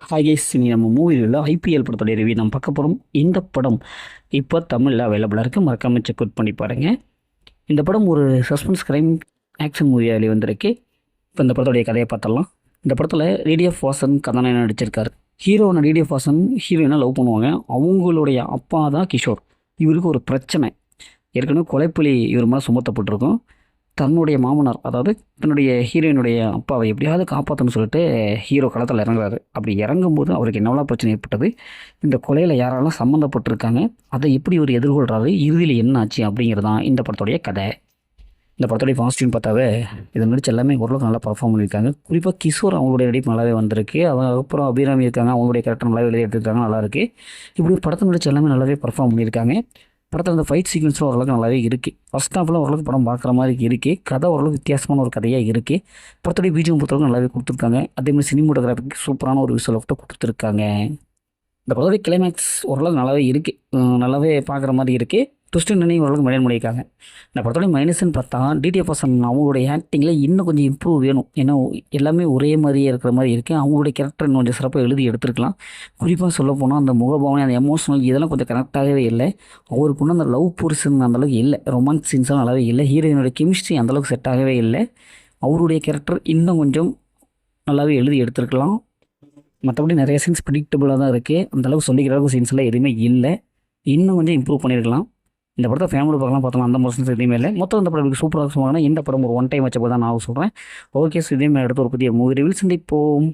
Hi guys, இனி நம்ம மூவியில் ஐபிஎல் படத்தோடைய ரிவ்யூ நம்ம பார்க்க போகிறோம். இந்த படம் இப்போ தமிழில் அவைலபிளாக இருக்குது. மறக்காம செக் அவுட் பண்ணி பாருங்கள். இந்த படம் ஒரு சஸ்பென்ஸ் கிரைம் ஆக்ஷன் மூவியாக வெளிவந்திருக்கு. இப்போ இந்த படத்தோடைய கதையை பார்த்தலாம். இந்த படத்தில் டிடிஎஃப் வாசன் கதாநாயகன் நடிச்சிருக்காரு. ஹீரோவான டிடிஎஃப் வாசன் ஹீரோயினை லவ் பண்ணுவாங்க. அவங்களுடைய அப்பா தான் கிஷோர். இவருக்கு ஒரு பிரச்சனை, ஏற்கனவே கொலைப்புலி இவர் மேலே சுமத்தப்பட்டிருக்கும். தன்னுடைய மாமனார், அதாவது தன்னுடைய ஹீரோயினுடைய அப்பாவை எப்படியாவது காப்பாற்றணும்னு சொல்லிட்டு ஹீரோ களத்தில் இறங்குறாரு. அப்படி இறங்கும்போது அவருக்கு என்னவெல்லாம் பிரச்சனை ஏற்பட்டது, இந்த கொலையில் யாரெல்லாம் சம்மந்தப்பட்டிருக்காங்க, அதை எப்படி இவர் எதிர்கொள்கிறாரு, இறுதியில் என்ன ஆச்சு அப்படிங்கிறது தான் இந்த படத்துடைய கதை. இந்த படத்துடைய பாசிட்டிவ்னு பார்த்தாவே இதை நடிச்சு எல்லாமே ஓரளவுக்கு நல்லா பர்ஃபார்ம் பண்ணியிருக்காங்க. குறிப்பாக கிஷோர் அவங்களுடைய நடிப்பு நல்லாவே வந்திருக்கு. அப்புறம் அபிராமி இருக்காங்க, அவங்களுடைய கேரக்டர் நல்லாவே எழுதி எடுத்துருக்காங்க, நல்லாயிருக்கு. இப்படி படத்தை நடிச்சு எல்லாமே நல்லாவே பர்ஃபார்ம் பண்ணியிருக்காங்க. படத்தில் அந்த ஃபைட் சீக்வன்ஸும் ஓரளவுக்கு நல்லாவே இருக்குது. ஃபஸ்ட் ஹாஃபில் ஓரளவுக்கு படம் பார்க்குற மாதிரி இருக்குது. கதை ஓரளவுக்கு வித்தியாசமான ஒரு கதையாக இருக்குது. படத்துடைய பிஜிஎம் பொறுத்தவரைக்கும் நல்லாவே கொடுத்துருக்காங்க. அதேமாதிரி சினிமோட்டோகிராஃபிக்கு சூப்பரான ஒரு விசுவல் எஃபெக்ட் கொடுத்துருக்காங்க. இந்த படத்துடைய கிளைமேக்ஸ் ஓரளவுக்கு நல்லாவே இருக்குது, நல்லாவே பார்க்குற மாதிரி இருக்குது. ட்விஸ்ட் நினைவு ஓரளவுக்கு மெயின்டைன் பண்ணியிருக்காங்க. இந்த படத்தோடைய மைனஸ்ன்னு பார்த்தா டிடிஎஃப் வாசன் அவங்களுடைய ஆக்டிங்கில் இன்னும் கொஞ்சம் இம்ப்ரூவ் வேணும். ஏன்னா எல்லாமே ஒரே மாதிரியே இருக்கிற மாதிரி இருக்குது. அவங்களுடைய கேரக்டர் இன்னும் கொஞ்சம் சிறப்பாக எழுதி எடுத்துருக்கலாம். குறிப்பாக சொல்ல போனால் அந்த முகபாவனை, அந்த எமோஷனல் இதெல்லாம் கொஞ்சம் கனெக்டாகவே இல்லை. அவருக்கு ஒன்றும் அந்த லவ் போர்ஷன் அந்தளவுக்கு இல்லை. ரொமான்ஸ் சீன்ஸ்லாம் நல்லாவே இல்லை. ஹீரோயினுடைய கெமிஸ்ட்ரி அந்தளவுக்கு செட் ஆகவே இல்லை. அவருடைய கேரக்டர் இன்னும் கொஞ்சம் நல்லாவே எழுதி எடுத்துருக்கலாம். மற்றபடி நிறைய சீன்ஸ் ப்ரிடிக்டபுளாக தான் இருக்குது. அந்தளவுக்கு சொல்லிக்கிற அளவுக்கு சீன்ஸ்லாம் எதுவுமே இல்லை. இன்னும் கொஞ்சம் இம்ப்ரூவ் பண்ணியிருக்கலாம். இந்த படத்தை ஃபேமிலி பார்க்கலாம் பார்த்தோம்னா அந்த மோஷன்ஸ் எதுவுமே இல்லை. மொத்தம் இந்த படம் சூப்பராக சொல்லுவாங்கன்னா இந்த படம் ஒரு ஒன் டைம் வச்சப்போ தான் நான் சொல்கிறேன். ஓகே, ஸோ இதே மாதிரி அடுத்த ஒரு புதிய மூவி ரிவ்யூ சந்திப்போம்.